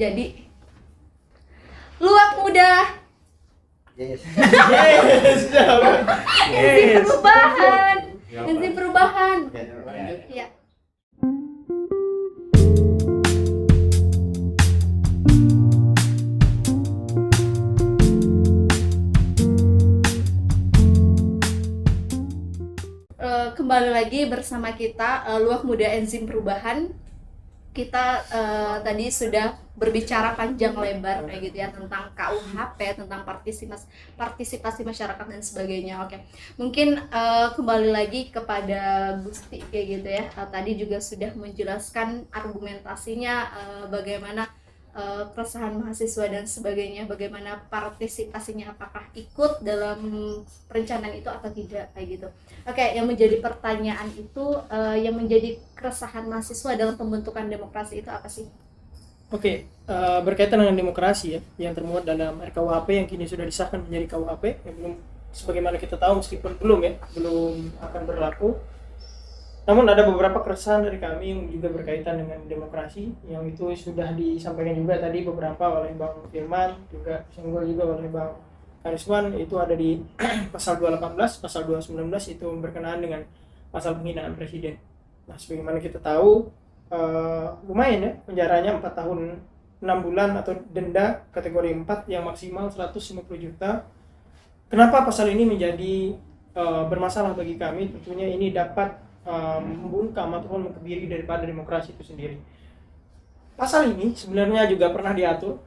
Jadi luak muda Yes. enzim perubahan. Enzim perubahan. Ya. Kembali lagi bersama kita Luak Muda Enzim Perubahan. Kita tadi sudah berbicara panjang lebar kayak gitu ya tentang KUHP, tentang partisipasi masyarakat dan sebagainya. Oke, mungkin kembali lagi kepada Gusti kayak gitu ya. Tadi juga sudah menjelaskan argumentasinya, bagaimana keresahan mahasiswa dan sebagainya, bagaimana partisipasinya, apakah ikut dalam perencanaan itu atau tidak kayak gitu. Oke, yang menjadi pertanyaan itu, yang menjadi keresahan mahasiswa dalam pembentukan demokrasi itu apa sih? Oke, berkaitan dengan demokrasi ya, yang termuat dalam RKUHP yang kini sudah disahkan menjadi KUHP, yang belum, sebagaimana kita tahu meskipun belum akan berlaku. Namun ada beberapa keresahan dari kami yang juga berkaitan dengan demokrasi, yang itu sudah disampaikan juga tadi beberapa oleh Bang Firman, juga disenggol juga oleh Bang Kariswan. Itu ada di pasal 218, pasal 219 itu berkenaan dengan pasal penghinaan presiden. Nah, sebagaimana kita tahu, lumayan ya, penjaranya 4 tahun 6 bulan atau denda kategori 4 yang maksimal 150 juta. Kenapa pasal ini menjadi bermasalah bagi kami? Tentunya ini dapat membungkam ataupun mengkebiri daripada demokrasi itu sendiri. Pasal ini sebenarnya juga pernah diatur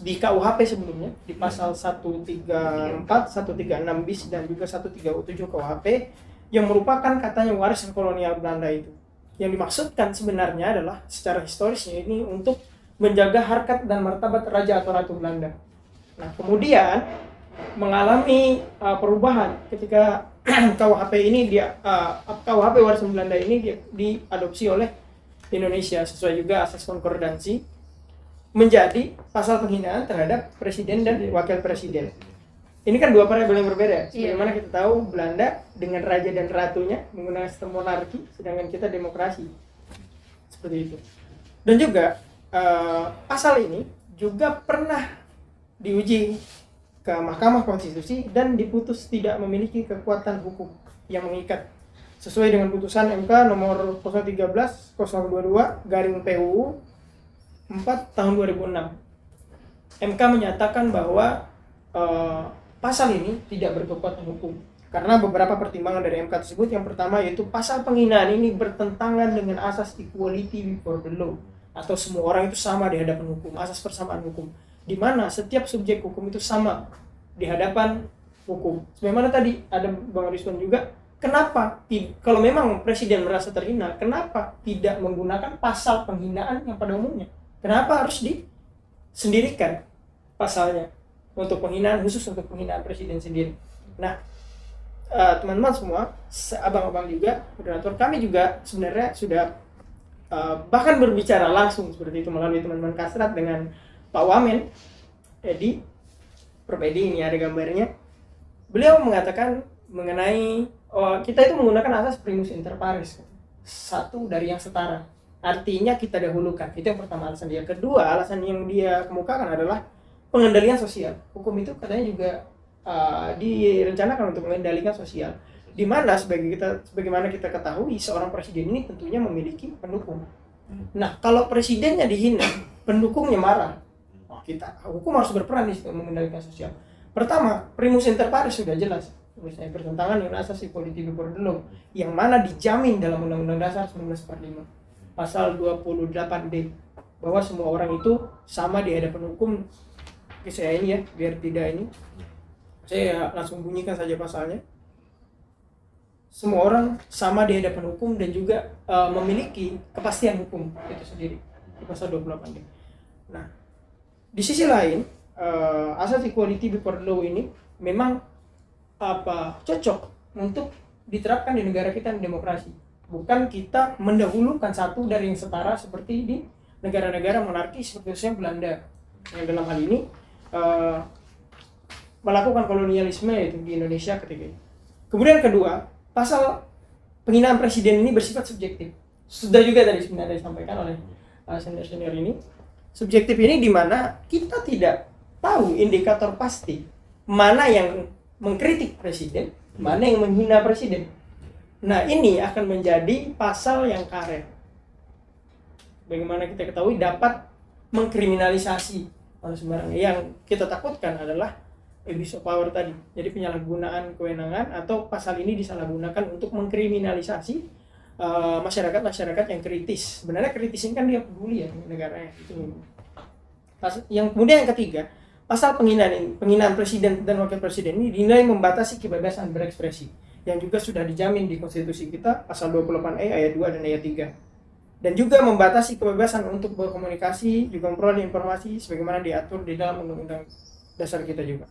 di KUHP sebelumnya, di pasal 134, 136 bis dan juga 137 KUHP, yang merupakan katanya warisan kolonial Belanda itu. Yang dimaksudkan sebenarnya adalah secara historisnya ini untuk menjaga harkat dan martabat raja atau ratu Belanda. Nah, kemudian mengalami perubahan ketika KUHP ini KUHP warisan Belanda ini diadopsi oleh Indonesia sesuai juga asas konkordansi menjadi pasal penghinaan terhadap presiden dan wakil presiden. Ini kan dua variabel yang berbeda. Sebagaimana kita tahu Belanda dengan raja dan ratunya menggunakan sistem monarki, sedangkan kita demokrasi. Seperti itu. Dan juga pasal ini juga pernah diuji ke Mahkamah Konstitusi dan diputus tidak memiliki kekuatan hukum yang mengikat sesuai dengan putusan MK nomor 013/022/PUU 4 tahun 2006. MK menyatakan bahwa pasal ini tidak berkekuatan hukum karena beberapa pertimbangan dari MK tersebut. Yang pertama yaitu pasal penghinaan ini bertentangan dengan asas equality before the law, atau semua orang itu sama di hadapan hukum, asas persamaan hukum, di mana setiap subjek hukum itu sama di hadapan hukum. Sebagaimana tadi ada Bang Rizwan juga, kenapa kalau memang presiden merasa terhina, kenapa tidak menggunakan pasal penghinaan yang pada umumnya? Kenapa harus disendirikan pasalnya untuk penghinaan, khusus untuk penghinaan presiden sendiri? Nah, teman-teman semua, abang-abang juga, moderator, kami juga sebenarnya sudah bahkan berbicara langsung seperti itu melalui teman-teman Kasrat dengan Pak Wamen Edi, Prof Edi, ini ada gambarnya. Beliau mengatakan mengenai kita itu menggunakan asas primus inter pares, satu dari yang setara, artinya kita dahulukan. Itu yang pertama alasan dia. Kedua, alasan yang dia kemukakan adalah pengendalian sosial. Hukum itu katanya juga direncanakan untuk mengendalikan sosial, di mana sebagaimana kita ketahui seorang presiden ini tentunya memiliki pendukung. Nah, kalau presidennya dihina, pendukungnya marah, hukum harus berperan di situ mengendalikan sosial. Pertama, primus inter pares sudah jelas, misalnya bertentangan dengan asas equality before the law yang mana dijamin dalam Undang-Undang Dasar 1945 pasal 28D, bahwa semua orang itu sama di hadapan hukum. Oke, saya ini ya, biar tidak ini, saya langsung bunyikan saja pasalnya. Semua orang sama di hadapan hukum dan juga memiliki kepastian hukum itu sendiri di pasal 28D. Nah, di sisi lain, asas equality before the law ini memang cocok untuk diterapkan di negara kita yang demokrasi. Bukan kita mendahulukan satu dari yang setara seperti di negara-negara monarki seperti misalnya Belanda, yang dalam hal ini melakukan kolonialisme itu di Indonesia ketika itu. Kemudian kedua, pasal penghinaan presiden ini bersifat subjektif. Sudah juga tadi sebenarnya disampaikan oleh senior-senior ini. Subjektif ini di mana kita tidak tahu indikator pasti mana yang mengkritik presiden, mana yang menghina presiden. Nah, ini akan menjadi pasal yang karet. Bagaimana kita ketahui dapat mengkriminalisasi orang sembarangan. Yang kita takutkan adalah abuse of power tadi. Jadi penyalahgunaan kewenangan atau pasal ini disalahgunakan untuk mengkriminalisasi masyarakat yang kritis. Sebenarnya kritis ini kan dia peduli ya negaranya itu. Yang kemudian yang ketiga, pasal penghinaan presiden dan wakil presiden ini dinilai membatasi kebebasan berekspresi yang juga sudah dijamin di konstitusi kita pasal 28E ayat 2 dan ayat 3. Dan juga membatasi kebebasan untuk berkomunikasi, juga memperoleh informasi sebagaimana diatur di dalam undang-undang dasar kita juga.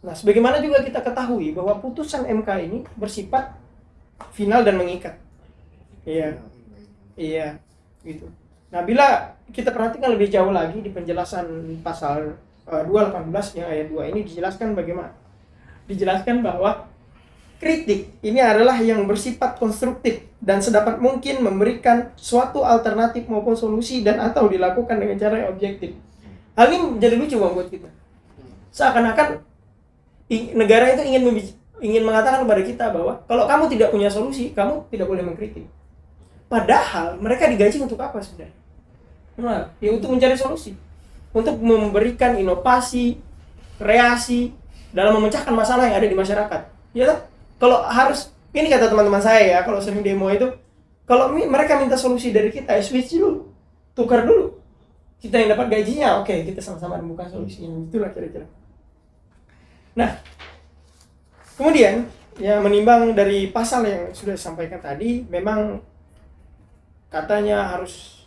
Nah, sebagaimana juga kita ketahui bahwa putusan MK ini bersifat final dan mengikat. Iya, gitu. Nah, bila kita perhatikan lebih jauh lagi di penjelasan pasal 218 yang ayat 2 ini dijelaskan bagaimana? Dijelaskan bahwa kritik ini adalah yang bersifat konstruktif dan sedapat mungkin memberikan suatu alternatif maupun solusi dan atau dilakukan dengan cara yang objektif. Hal ini menjadi lucu buat kita. Seakan-akan negara itu ingin mengatakan kepada kita bahwa kalau kamu tidak punya solusi, kamu tidak boleh mengkritik. Padahal mereka digaji untuk apa sebenarnya? Nah, ya untuk mencari solusi, untuk memberikan inovasi, kreasi dalam memecahkan masalah yang ada di masyarakat. Ya kan? Kalau harus, ini kata teman-teman saya ya, kalau sering demo itu, kalau mereka minta solusi dari kita, switch dulu, tukar dulu. Kita yang dapat gajinya, oke, kita sama-sama menemukan solusinya. Itulah kira-kira. Nah, kemudian ya menimbang dari pasal yang sudah disampaikan tadi, memang katanya harus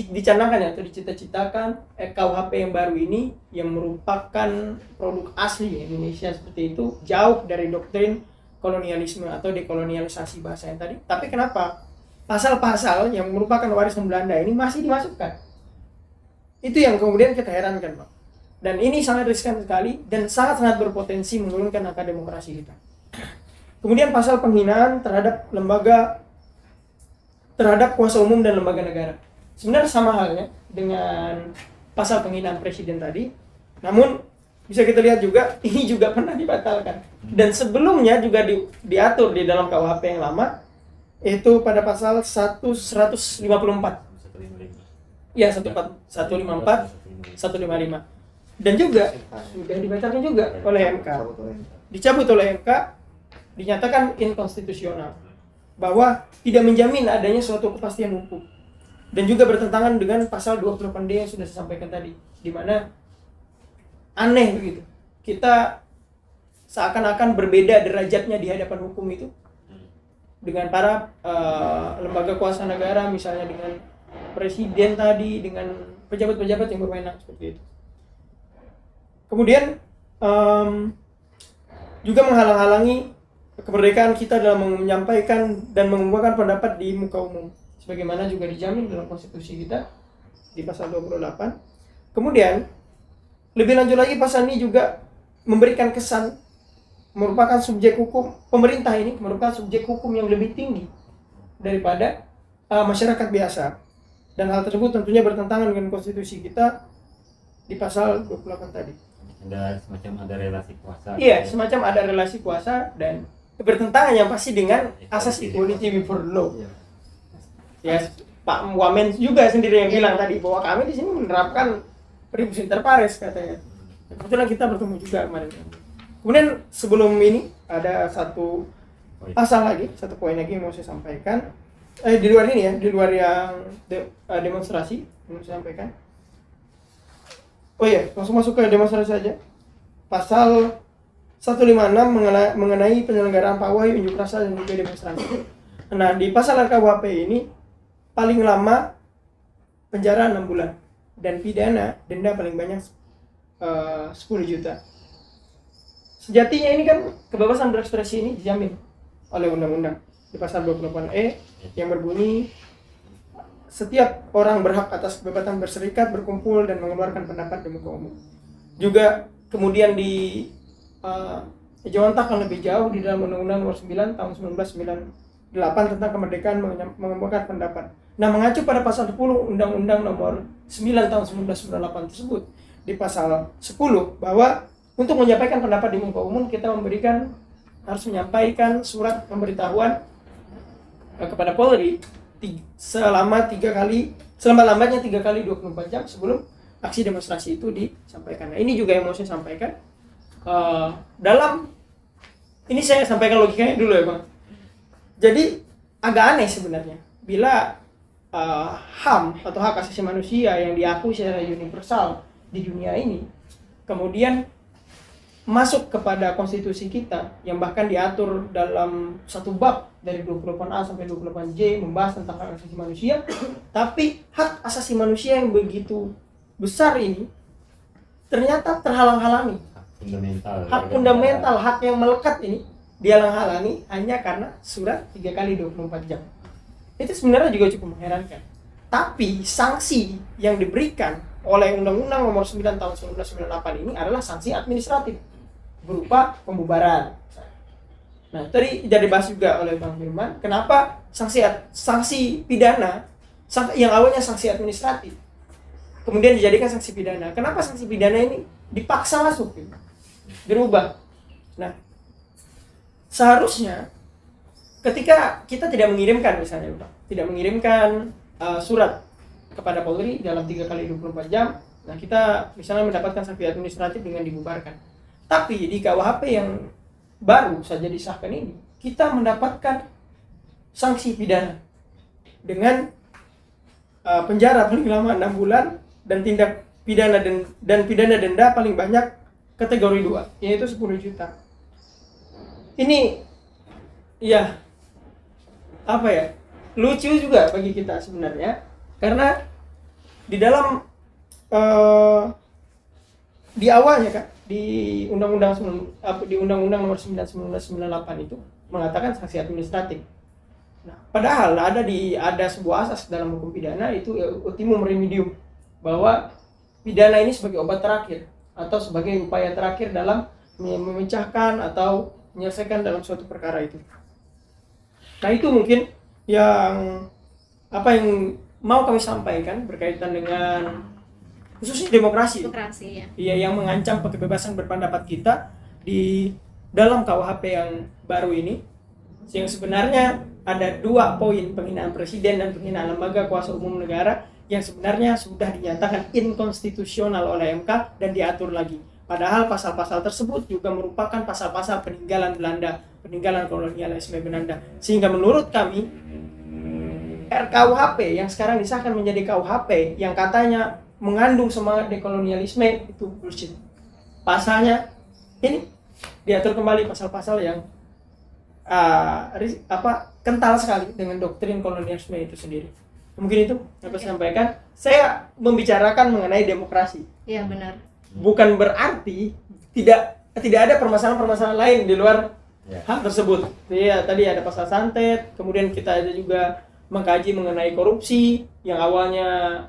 dicanangkan atau dicita-citakan KUHP yang baru ini yang merupakan produk asli Indonesia seperti itu, jauh dari doktrin kolonialisme atau dekolonialisasi bahasa yang tadi. Tapi kenapa pasal-pasal yang merupakan warisan Belanda ini masih dimasukkan? Itu yang kemudian kita herankan, Pak. Dan ini sangat riskan sekali dan sangat-sangat berpotensi menurunkan angka demokrasi kita. Kemudian pasal penghinaan terhadap kuasa umum dan lembaga negara. Sebenarnya sama halnya dengan pasal penghinaan presiden tadi. Namun bisa kita lihat juga ini juga pernah dibatalkan. Dan sebelumnya juga diatur di dalam KUHP yang lama, itu pada pasal 154. Ya, 154, 155. Dan juga sudah dibatalkan juga oleh MK. Dicabut oleh MK, dinyatakan inkonstitusional. Bahwa tidak menjamin adanya suatu kepastian hukum. Dan juga bertentangan dengan pasal 28D yang sudah saya sampaikan tadi. Di mana aneh begitu. Kita seakan-akan berbeda derajatnya di hadapan hukum itu. Dengan para lembaga kuasa negara, misalnya dengan presiden tadi, dengan pejabat-pejabat yang berwenang seperti itu. Kemudian juga menghalang-halangi kemerdekaan kita dalam menyampaikan dan mengungkapkan pendapat di muka umum. Sebagaimana juga dijamin dalam konstitusi kita di pasal 28. Kemudian lebih lanjut lagi pasal ini juga memberikan kesan merupakan subjek hukum, pemerintah ini merupakan subjek hukum yang lebih tinggi daripada masyarakat biasa. Dan hal tersebut tentunya bertentangan dengan konstitusi kita di pasal 28 tadi. Ada relasi kuasa. Iya, semacam ada relasi kuasa dan bertentangan yang pasti dengan asas equality before law. Ya, Pak Wamen juga sendiri yang bilang tadi bahwa kami di sini menerapkan primus inter pares katanya. Kebetulan kita bertemu juga kemarin. Kemudian sebelum ini ada satu pasal lagi, satu poin lagi yang mau saya sampaikan. Di luar ini ya, di luar yang demonstrasi yang saya sampaikan. Oh iya, langsung masuk ke demonstrasi saja. Pasal 156 mengenai penyelenggaraan pawai, unjuk rasa dan juga demonstrasi. Nah, di pasal RKUHP ini paling lama penjara 6 bulan dan pidana denda paling banyak 10 juta. Sejatinya ini kan kebebasan berekspresi ini dijamin oleh undang-undang di pasal 28E yang berbunyi setiap orang berhak atas kebebasan berserikat, berkumpul dan mengeluarkan pendapat di muka umum. Juga kemudian dijawantahkan lebih jauh di dalam Undang-Undang Nomor 9 tahun 1998 tentang kemerdekaan mengemukakan pendapat. Nah, mengacu pada pasal 10 Undang-Undang Nomor 9 tahun 1998 tersebut, di pasal 10 bahwa untuk menyampaikan pendapat di muka umum kita harus menyampaikan surat pemberitahuan kepada Polri lambatnya 3 kali 24 jam sebelum aksi demonstrasi itu disampaikan. Nah, ini juga yang mau saya sampaikan. Ini saya sampaikan logikanya dulu ya Bang. Jadi agak aneh sebenarnya bila HAM atau hak asasi manusia yang diakui secara universal di dunia ini kemudian masuk kepada konstitusi kita yang bahkan diatur dalam satu bab dari 28A sampai 28J membahas tentang hak asasi manusia, tapi hak asasi manusia yang begitu besar ini ternyata terhalang-halangi. Hak fundamental, hak yang melekat ini dihalang-halangi hanya karena surat 3 kali 24 jam. Itu sebenarnya juga cukup mengherankan. Tapi sanksi yang diberikan oleh Undang-Undang Nomor 9 tahun 1998 ini adalah sanksi administratif berupa pembubaran. Nah, tadi sudah dibahas juga oleh Bang Firman, kenapa sanksi pidana yang awalnya sanksi administratif kemudian dijadikan sanksi pidana. Kenapa sanksi pidana ini dipaksa masuk gitu? Dirubah. Nah, seharusnya ketika kita tidak mengirimkan misalnya tidak mengirimkan surat kepada Polri dalam 3 kali 24 jam, nah kita misalnya mendapatkan sanksi administratif dengan dibubarkan. Tapi di KUHP yang baru saja disahkan ini, kita mendapatkan sanksi pidana dengan penjara paling lama 6 bulan dan tindak pidana dan pidana denda paling banyak kategori 2, yaitu 10 juta. Ini ya lucu juga bagi kita sebenarnya, karena di dalam di awalnya kan di Undang-Undang Nomor 9 1998 itu mengatakan sanksi administratif. Nah, padahal ada sebuah asas dalam hukum pidana, itu ultimum remedium, bahwa pidana ini sebagai obat terakhir atau sebagai upaya terakhir dalam memecahkan atau menyelesaikan dalam suatu perkara itu. Nah, itu mungkin yang mau kami sampaikan berkaitan dengan khususnya demokrasi ya. Iya, yang mengancam kebebasan berpendapat kita di dalam KUHP yang baru ini, yang sebenarnya ada 2 poin, penghinaan presiden dan penghinaan lembaga kuasa umum negara, yang sebenarnya sudah dinyatakan inkonstitusional oleh MK dan diatur lagi. Padahal pasal-pasal tersebut juga merupakan pasal-pasal peninggalan Belanda, peninggalan kolonialisme Belanda. Sehingga menurut kami RKUHP yang sekarang disahkan menjadi KUHP yang katanya mengandung semangat dekolonialisme itu bullshit. Pasalnya ini diatur kembali pasal-pasal yang kental sekali dengan doktrin kolonialisme itu sendiri. Mungkin itu yang saya sampaikan. Saya membicarakan mengenai demokrasi. Iya, benar. Bukan berarti tidak ada permasalahan-permasalahan lain di luar hal tersebut. Iya, tadi ada pasal santet, kemudian kita ada juga mengkaji mengenai korupsi yang awalnya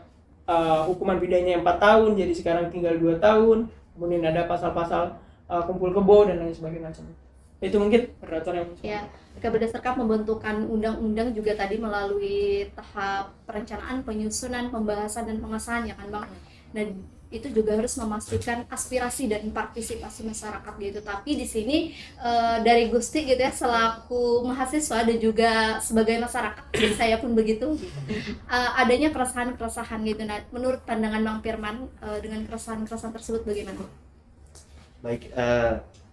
hukuman pidananya 4 tahun jadi sekarang tinggal 2 tahun. Kemudian ada pasal-pasal kumpul kebo dan lain sebagainya. Itu mungkin peraturan yang berdasarkan pembentukan undang-undang juga tadi melalui tahap perencanaan, penyusunan, pembahasan dan pengesahan ya kan Bang. Dan itu juga harus memastikan aspirasi dan partisipasi masyarakat gitu. Tapi di sini dari Gusti gitu ya, selaku mahasiswa dan juga sebagai masyarakat, dan saya pun begitu, adanya keresahan-keresahan gitu. Nah, menurut pandangan Bang Firman dengan keresahan-keresahan tersebut bagaimana? Baik,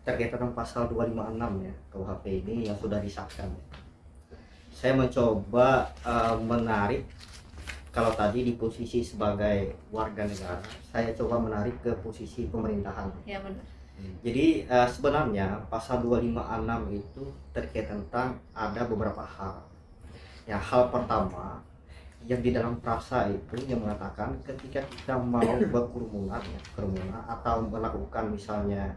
terkait dengan pasal 256 ya KUHP ini yang sudah disahkan. Saya mencoba menarik. Kalau tadi di posisi sebagai warga negara, saya coba menarik ke posisi pemerintahan. Ya, benar. Jadi sebenarnya pasal 256 itu terkait tentang ada beberapa hal. Ya, hal pertama yang di dalam frasa itu yang mengatakan ketika kita mau berkerumunan atau melakukan misalnya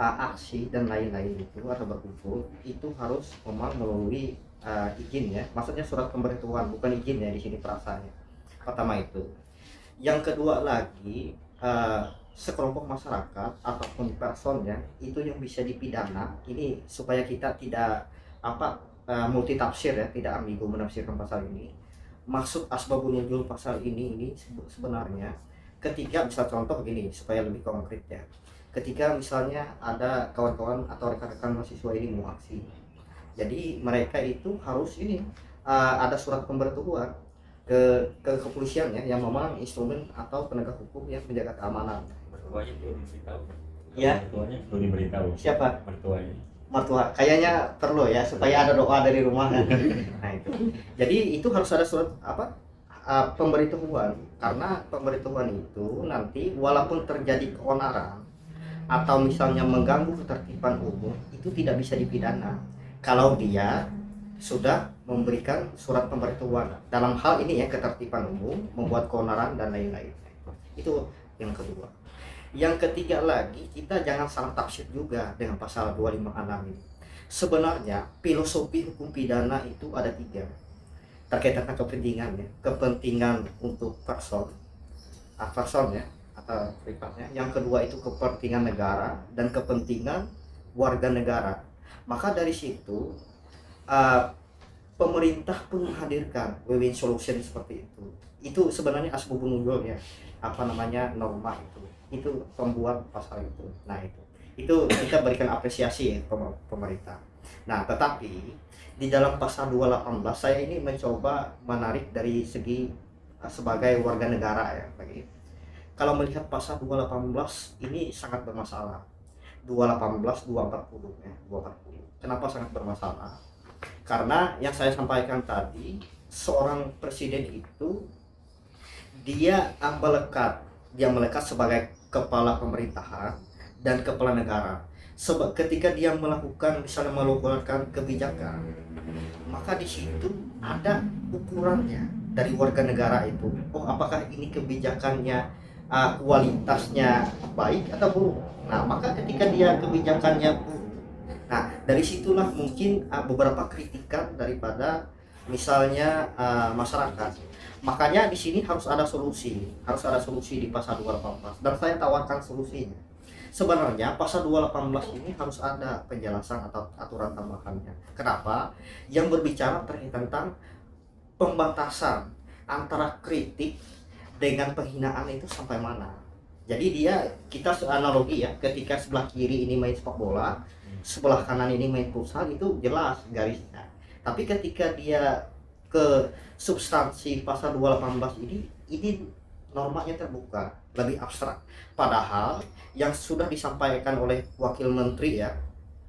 aksi dan lain-lain itu atau berkumpul itu harus memang melalui izin ya. Maksudnya surat pemberitahuan, bukan izin ya di sini frasanya. Pertama itu. Yang kedua lagi sekelompok masyarakat ataupun personnya itu yang bisa dipidana. Ini supaya kita tidak multi tafsir ya, tidak ambigu menafsirkan pasal ini. maksud asbabun nuzul pasal ini sebenarnya ketika misal contoh begini supaya lebih konkret ya. Ketika misalnya ada kawan-kawan atau rekan-rekan mahasiswa ini mau aksi, jadi mereka itu harus ini ada surat pemberitahuan ke kepolisian ya, yang memang instrumen atau penegak hukum yang menjaga keamanan. Mertuanya perlu diberitahu. Ya. Mertuanya perlu diberitahu. Siapa? Mertuanya. Mertua kayaknya perlu ya supaya ada doa dari rumah. Nah itu. Jadi itu harus ada surat pemberitahuan, karena pemberitahuan itu nanti walaupun terjadi keonaran atau misalnya mengganggu ketertiban umum itu tidak bisa dipidana kalau dia sudah memberikan surat pemberitahuan dalam hal ini ya, ketertiban umum, membuat keonaran dan lain-lain. Itu yang kedua. Yang ketiga lagi, kita jangan salah tafsir juga dengan pasal 256 ini. Sebenarnya filosofi hukum pidana itu ada 3 terkait dengan kepentingan ya. Kepentingan untuk person ya, atau privatnya. Yang kedua itu kepentingan negara dan kepentingan warga negara. Maka dari situ pemerintah pun menghadirkan win-win solution seperti itu. Itu sebenarnya asbabun nuzul ya, norma itu pembuat pasal itu. Nah itu kita berikan apresiasi ya pemerintah. Nah tetapi di dalam pasal 218 saya ini mencoba menarik dari segi sebagai warga negara ya. Kalau melihat pasal 218 ini sangat bermasalah. 218, 240 ya, 240. Kenapa sangat bermasalah? Karena yang saya sampaikan tadi, seorang presiden itu dia melekat sebagai kepala pemerintahan dan kepala negara. Sebab ketika dia melakukan kebijakan, maka di situ ada ukurannya dari warga negara itu. Oh, apakah ini kebijakannya kualitasnya baik atau buruk? Nah, maka ketika dia kebijakannya buruk, nah dari situlah mungkin beberapa kritikan daripada misalnya masyarakat. Makanya di sini harus ada solusi di pasal 218 dan saya tawarkan solusinya. Sebenarnya pasal 218 ini harus ada penjelasan atau aturan tambahannya. Kenapa? Yang berbicara terkait tentang pembatasan antara kritik dengan penghinaan itu sampai mana. Jadi kita analogi ya, ketika sebelah kiri ini main sepak bola, sebelah kanan ini main futsal, itu jelas garisnya. Tapi ketika dia ke substansi pasal 218 ini normanya terbuka, lebih abstrak. Padahal yang sudah disampaikan oleh Wakil Menteri ya,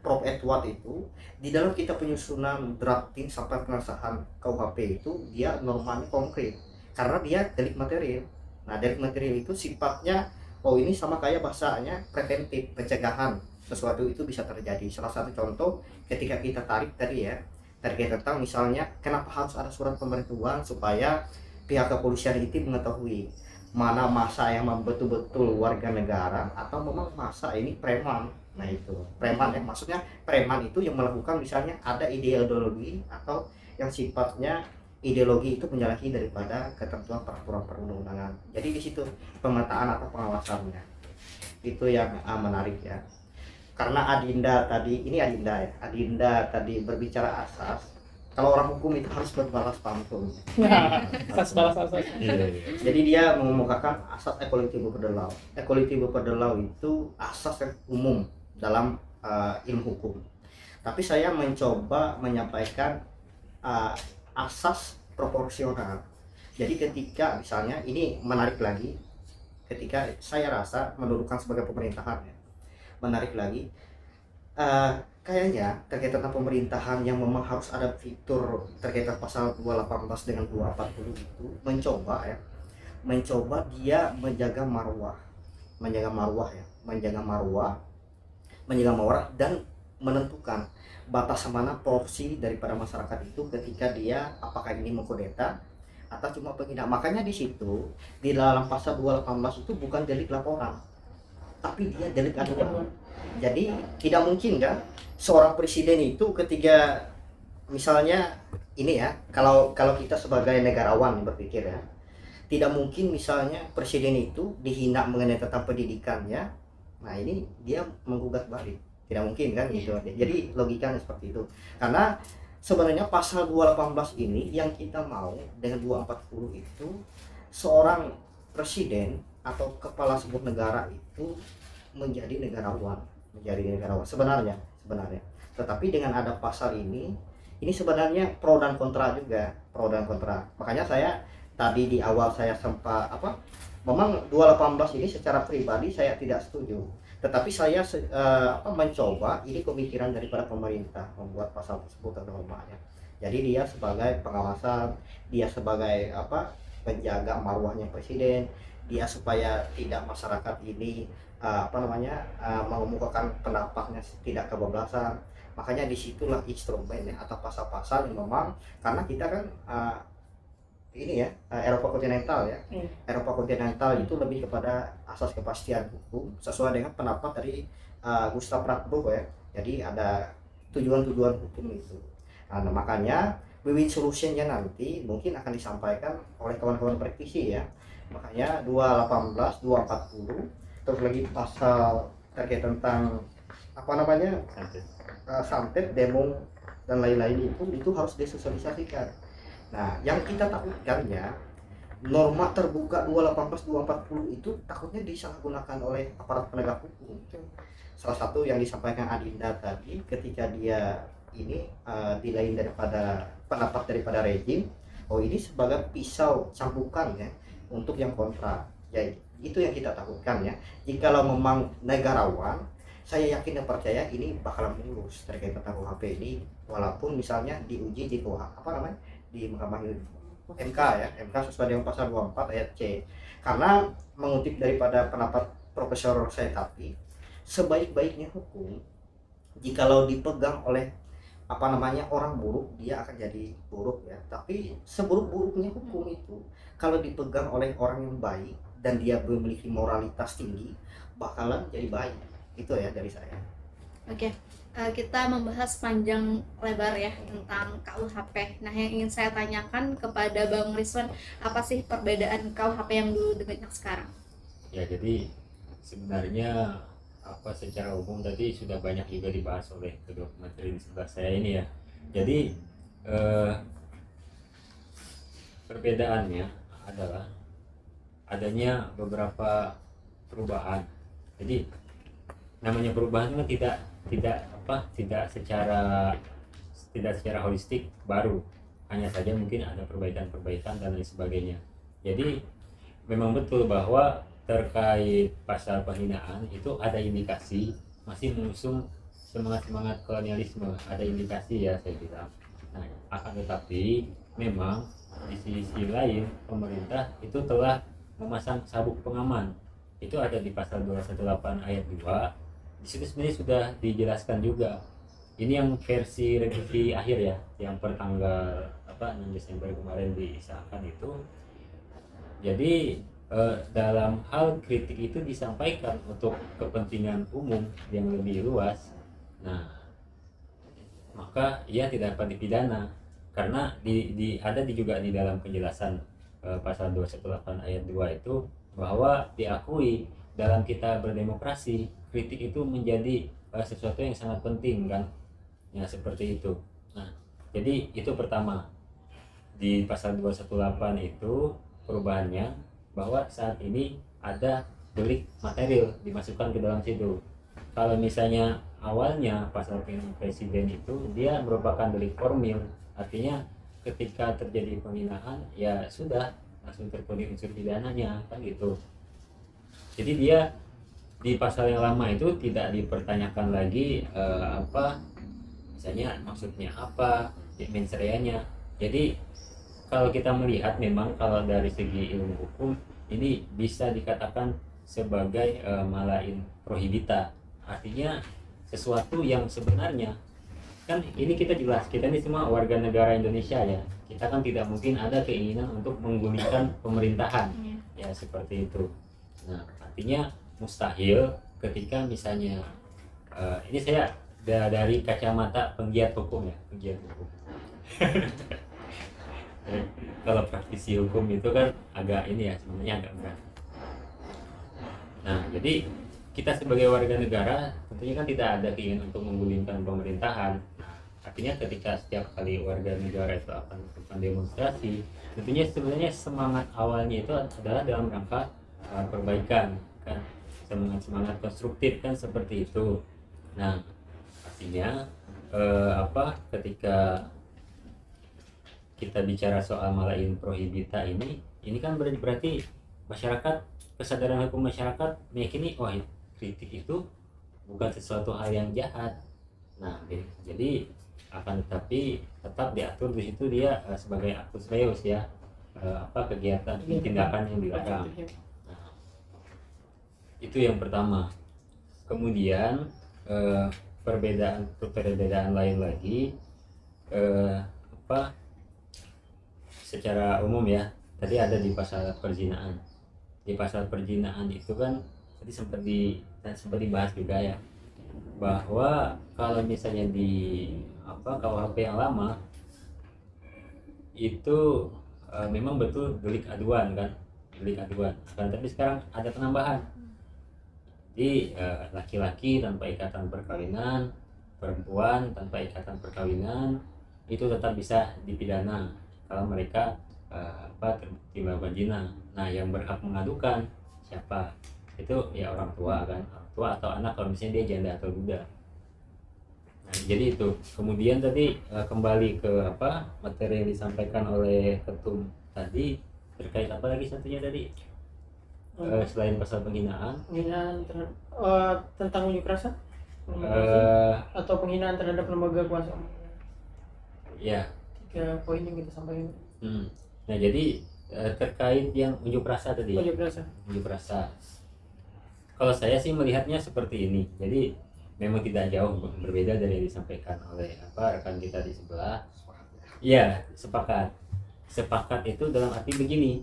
Prof. Edward itu di dalam kita penyusunan drafting sampai pengesahan KUHP itu dia normanya konkret karena dia delik material. Nah, delik material itu sifatnya ini sama kayak bahasanya preventif, pencegahan sesuatu itu bisa terjadi. Salah satu contoh ketika kita tarik tadi ya, terkait tentang misalnya kenapa harus ada surat pemberitahuan supaya pihak kepolisian itu mengetahui mana masa yang betul-betul warga negara atau memang masa ini preman. Nah itu preman ya, maksudnya preman itu yang melakukan misalnya ada ideologi atau yang sifatnya ideologi itu menyalahi daripada ketentuan peraturan perundang-undangan. Jadi di situ pemetaan atau pengawasannya itu yang menarik ya. Karena Adinda tadi berbicara asas. Kalau orang hukum itu harus berbalas pantun. Asas balas asas. Jadi dia mengemukakan asas equality before the law. Equality before the law itu asas yang umum dalam ilmu hukum. Tapi saya mencoba menyampaikan asas proporsional. Jadi ketika misalnya ini menarik lagi, ketika saya rasa mendudukan sebagai pemerintahan ya, menarik lagi kayaknya terkait tentang pemerintahan yang memang harus ada fitur terkait pasal 218 dengan 240 itu mencoba dia menjaga marwah dan menentukan batas mana porsi daripada masyarakat itu ketika dia apakah ini mengkudeta atau cuma penghina. Makanya di situ di dalam pasal 218 itu bukan delik laporan, tapi dia delik aduan. Jadi tidak mungkin kan seorang presiden itu ketika misalnya ini ya, kalau kita sebagai negarawan berpikir ya, tidak mungkin misalnya presiden itu dihina mengenai tentang pendidikannya. Nah ini dia menggugat balik, tidak mungkin kan gitu. Jadi logikanya seperti itu. Karena sebenarnya pasal 218 ini yang kita mau dengan 240 itu seorang presiden atau kepala sebuah negara itu menjadi negarawan sebenarnya. Tetapi dengan ada pasal ini sebenarnya pro dan kontra juga, pro dan kontra. Makanya saya tadi di awal saya sempat memang 218 ini secara pribadi saya tidak setuju. Tetapi saya mencoba, ini pemikiran daripada pemerintah membuat pasal tersebut normanya. Jadi dia sebagai pengawasan, dia sebagai penjaga marwahnya presiden, dia supaya tidak masyarakat ini mengemukakan pendapatnya tidak kebablasan. Makanya disitulah instrumen atau pasal-pasal yang memang karena kita kan Eropa kontinental ya. Eropa kontinental itu lebih kepada asas kepastian hukum sesuai dengan pendapat dari Gustav Radbruch ya. Jadi ada tujuan-tujuan hukum itu. Nah, makanya win solutionnya nanti mungkin akan disampaikan oleh kawan-kawan praktisi ya. Makanya 218, 240, terus lagi pasal terkait tentang santet, demo dan lain-lain itu harus disosialisasikan. Nah, yang kita takutkannya norma terbuka 218 240 itu takutnya disalahgunakan oleh aparat penegak hukum. Salah satu yang disampaikan Adinda tadi ketika dia dilain daripada pendapat daripada rejim, ini sebagai pisau cambukan ya untuk yang kontra. Ya itu yang kita takutkan ya. Jikalau memang negarawan, saya yakin dan percaya ini bakalan mulus terkait tentang KUHP ini, walaupun misalnya diuji di di Mahkamah MK ya, MK sesuai dengan pasal 24 ayat C. Karena mengutip daripada pendapat Profesor saya tadi, sebaik-baiknya hukum jikalau dipegang oleh orang buruk, dia akan jadi buruk ya. Tapi seburuk-buruknya hukum itu kalau dipegang oleh orang yang baik dan dia memiliki moralitas tinggi, bakalan jadi baik. Itu ya dari saya. Oke. Kita membahas panjang lebar ya tentang KUHP. Nah, yang ingin saya tanyakan kepada Bang Rizwan, apa sih perbedaan KUHP yang dulu dengan yang sekarang? Ya, jadi sebenarnya secara umum tadi sudah banyak juga dibahas oleh kedua materi di sebelah saya ini ya. Jadi perbedaannya adalah adanya beberapa perubahan. Jadi namanya perubahan kan tidak secara holistik baru, hanya saja mungkin ada perbaikan dan lain sebagainya. Jadi memang betul bahwa terkait pasal penghinaan itu ada indikasi masih mengusung semangat kolonialisme, ada indikasi ya saya bilang. Nah, akan tetapi memang di sisi lain pemerintah itu telah memasang sabuk pengaman. Itu ada di pasal 218 ayat 2. Di situ sebenarnya sudah dijelaskan juga. Ini yang versi revisi akhir ya, yang per tanggal 6 Desember kemarin disahkan itu. Jadi dalam hal kritik itu disampaikan untuk kepentingan umum yang lebih luas. Nah, maka ia tidak dapat dipidana karena ada juga di dalam penjelasan pasal 218 ayat 2 itu bahwa diakui dalam kita berdemokrasi kritik itu menjadi sesuatu yang sangat penting kan ya, seperti itu. Nah, jadi itu pertama di pasal 218 itu perubahannya bahwa saat ini ada delik material dimasukkan ke dalam situ. Kalau misalnya awalnya pasal penghinaan presiden itu dia merupakan delik formil, artinya ketika terjadi penghinaan ya sudah langsung terpenuhi unsur pidananya kan gitu. Jadi dia di pasal yang lama itu tidak dipertanyakan lagi misalnya maksudnya apa, mens reanya. Jadi kalau kita melihat memang kalau dari segi ilmu hukum ini bisa dikatakan sebagai malain prohibita, artinya sesuatu yang sebenarnya kan ini kita jelas kita ini semua warga negara Indonesia ya, kita kan tidak mungkin ada keinginan untuk menggulingkan pemerintahan ya seperti itu. Nah, artinya mustahil ketika misalnya ini saya dari kacamata penggiat hukum ya, penggiat hukum. Kalau praktisi hukum itu kan agak ini ya, sebenarnya agak berat. Nah, jadi kita sebagai warga negara tentunya kan tidak ada keinginan untuk menggulingkan pemerintahan. Nah, Artinya ketika setiap kali warga negara itu akan melakukan demonstrasi, tentunya sebenarnya semangat awalnya itu adalah dalam rangka perbaikan kan, semangat konstruktif kan, seperti itu. Nah, artinya ketika kita bicara soal malain prohibita ini kan berarti masyarakat, kesadaran hukum masyarakat meyakini kritik itu bukan sesuatu hal yang jahat. Nah, jadi akan tetapi tetap diatur di situ dia sebagai actus reus ya, kegiatan tindakan yang dilarang. Nah, itu yang pertama. Kemudian perbedaan lain lagi secara umum ya, tadi ada di pasal perzinaan. Di pasal perzinaan itu kan tadi sempat dibahas juga ya, bahwa kalau misalnya di KUHP yang lama itu memang betul delik aduan kan, tapi sekarang ada penambahan. Jadi laki-laki tanpa ikatan perkawinan, perempuan tanpa ikatan perkawinan itu tetap bisa dipidana kalau mereka terbukti melakukan zina. Nah, yang berhak mengadukan siapa? Itu ya orang tua kan, orang tua atau anak kalau misalnya dia janda atau duda. Nah, jadi itu. Kemudian tadi kembali ke materi yang disampaikan oleh ketum tadi, terkait apa lagi satunya tadi? Selain pasal penghinaan tentang unjuk rasa atau penghinaan terhadap lembaga kuasa. Ya, 3 poin yang kita sampaikan. Nah, jadi terkait yang unjuk rasa tadi. Unjuk rasa. Kalau saya sih melihatnya seperti ini. Jadi memang tidak jauh berbeda dari yang disampaikan oleh rekan kita di sebelah. Ya, sepakat. Sepakat itu dalam arti begini.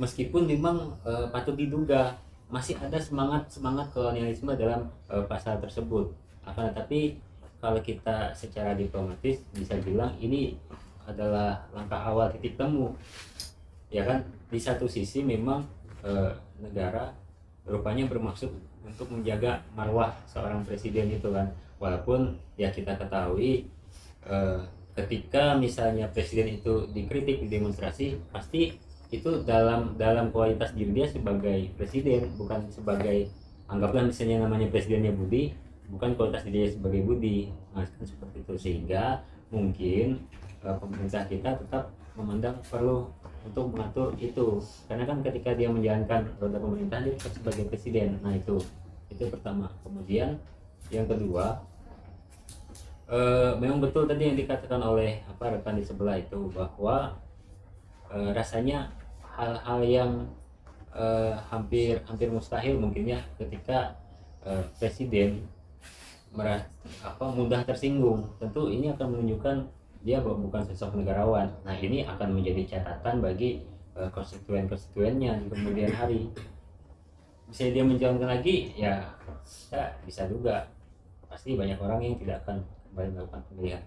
Meskipun memang patut diduga masih ada semangat kolonialisme dalam pasal tersebut. Akan tetapi kalau kita secara diplomatis bisa bilang ini adalah langkah awal titik temu. Ya kan, di satu sisi memang negara rupanya bermaksud untuk menjaga marwah seorang presiden itu kan. Walaupun ya kita ketahui ketika misalnya presiden itu dikritik di demonstrasi, pasti itu dalam kualitas diri dia sebagai presiden, bukan sebagai, anggaplah misalnya namanya presidennya Budi, bukan kualitas diri dia sebagai Budi. Nah, kan seperti itu, sehingga mungkin pemerintah kita tetap memandang perlu untuk mengatur itu, karena kan ketika dia menjalankan roda pemerintahan dia tetap sebagai presiden. Nah, itu pertama. Kemudian yang kedua, memang betul tadi yang dikatakan oleh rekan di sebelah itu, bahwa rasanya hal-hal yang hampir mustahil mungkin ya, ketika presiden mudah tersinggung. Tentu ini akan menunjukkan dia bukan sosok negarawan. Nah, ini akan menjadi catatan bagi konstituennya di kemudian hari. Bisa dia menjalankan lagi, ya bisa juga pasti banyak orang yang tidak akan kembali melakukan pemilihan.